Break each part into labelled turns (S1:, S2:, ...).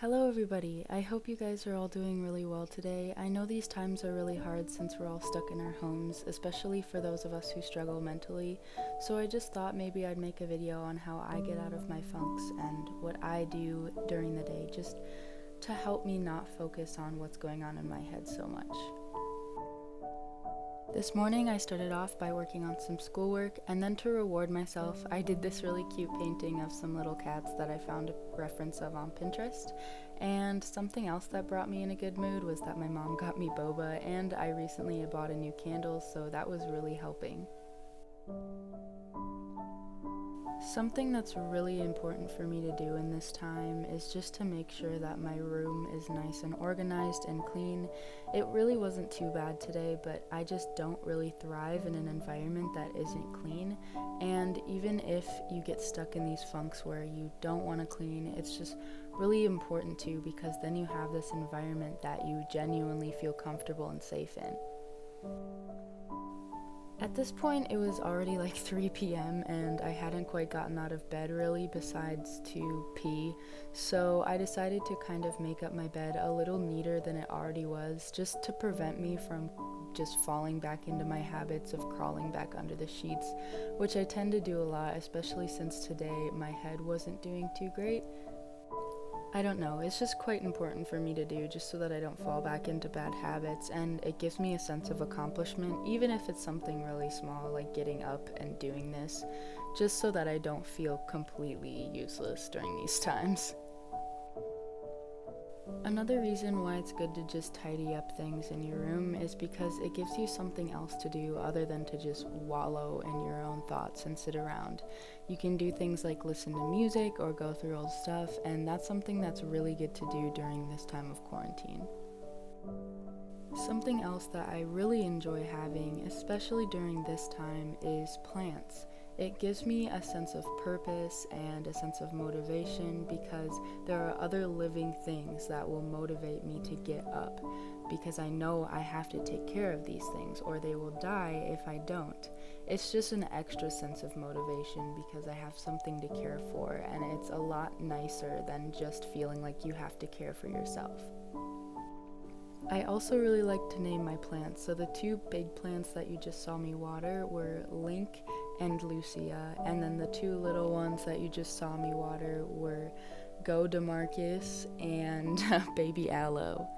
S1: Hello everybody, I hope you guys are all doing really well today. I know these times are really hard since we're all stuck in our homes, especially for those of us who struggle mentally, so I just thought maybe I'd make a video on how I get out of my funks and what I do during the day just to help me not focus on what's going on in my head so much. This morning I started off by working on some schoolwork, and then to reward myself I did this really cute painting of some little cats that I found a reference of on Pinterest. And something else that brought me in a good mood was that my mom got me boba, and I recently bought a new candle, so that was really helping. Something that's really important for me to do in this time is just to make sure that my room is nice and organized and clean. It really wasn't too bad today, but I just don't really thrive in an environment that isn't clean. And even if you get stuck in these funks where you don't want to clean, it's just really important to, because then you have this environment that you genuinely feel comfortable and safe in. At this point, it was already like 3 p.m. and I hadn't quite gotten out of bed really, besides to pee, so I decided to kind of make up my bed a little neater than it already was, just to prevent me from just falling back into my habits of crawling back under the sheets, which I tend to do a lot, especially since today my head wasn't doing too great. I don't know, it's just quite important for me to do just so that I don't fall back into bad habits, and it gives me a sense of accomplishment, even if it's something really small like getting up and doing this, just so that I don't feel completely useless during these times. Another reason why it's good to just tidy up things in your room is because it gives you something else to do other than to just wallow in your own thoughts and sit around. You can do things like listen to music or go through old stuff, and that's something that's really good to do during this time of quarantine. Something else that I really enjoy having, especially during this time, is plants. It gives me a sense of purpose and a sense of motivation, because there are other living things that will motivate me to get up, because I know I have to take care of these things or they will die if I don't. It's just an extra sense of motivation because I have something to care for, and it's a lot nicer than just feeling like you have to care for yourself. I also really like to name my plants, so the two big plants that you just saw me water were Link and Lucia, and then the two little ones that you just saw me water were Go DeMarcus and Baby Aloe.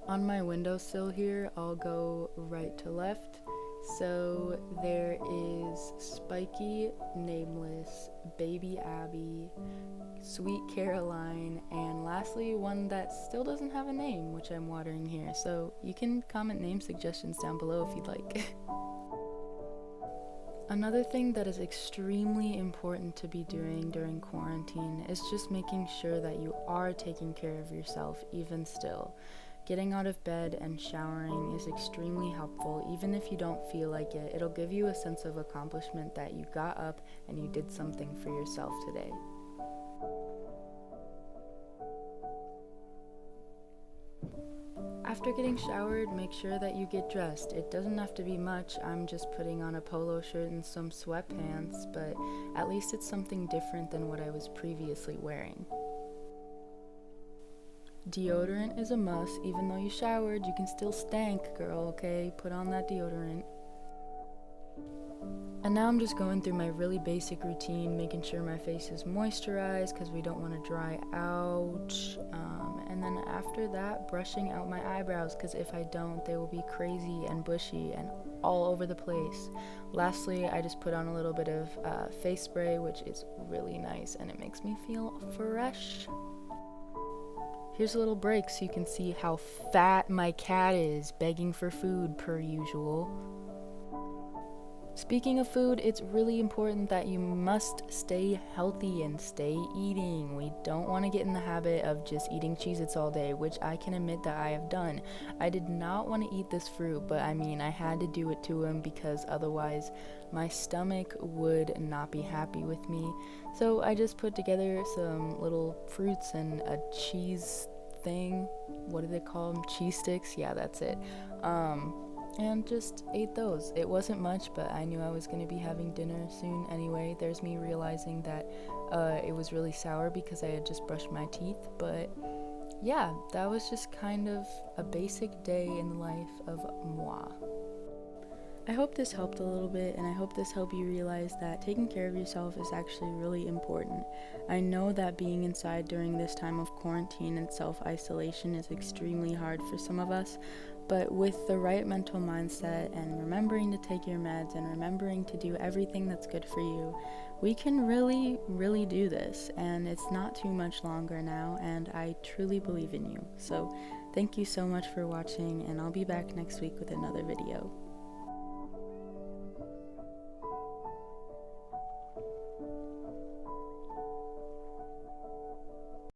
S1: On my windowsill here, I'll go right to left. So there is Spiky, Nameless, Baby Abby, Sweet Caroline, and lastly one that still doesn't have a name, which I'm watering here. So you can comment name suggestions down below if you'd like. Another thing that is extremely important to be doing during quarantine is just making sure that you are taking care of yourself even still. Getting out of bed and showering is extremely helpful. Even if you don't feel like it, it'll give you a sense of accomplishment that you got up and you did something for yourself today. After getting showered, make sure that you get dressed. It doesn't have to be much. I'm just putting on a polo shirt and some sweatpants, but at least it's something different than what I was previously wearing. Deodorant is a must. Even though you showered, you can still stank, girl, okay? Put on that deodorant. And now I'm just going through my really basic routine, making sure my face is moisturized because we don't want to dry out. And then after that, brushing out my eyebrows, because if I don't, they will be crazy and bushy and all over the place. Lastly, I just put on a little bit of face spray, which is really nice and it makes me feel fresh. Here's a little break so you can see how fat my cat is, begging for food per usual. Speaking of food, it's really important that you must stay healthy and stay eating. We don't want to get in the habit of just eating Cheez-Its all day, which I can admit that I have done. I did not want to eat this fruit, but I had to do it to him because otherwise my stomach would not be happy with me. So I just put together some little fruits and a cheese thing. What do they call them? Cheese sticks? Yeah, that's it. and just ate those. It wasn't much, but I knew I was going to be having dinner soon anyway. There's me realizing that it was really sour because I had just brushed my teeth, but yeah, that was just kind of a basic day in the life of moi. I hope this helped a little bit, and I hope this helped you realize that taking care of yourself is actually really important. I know that being inside during this time of quarantine and self-isolation is extremely hard for some of us, but with the right mental mindset and remembering to take your meds and remembering to do everything that's good for you, we can really, really do this, and it's not too much longer now, and I truly believe in you. So thank you so much for watching, and I'll be back next week with another video.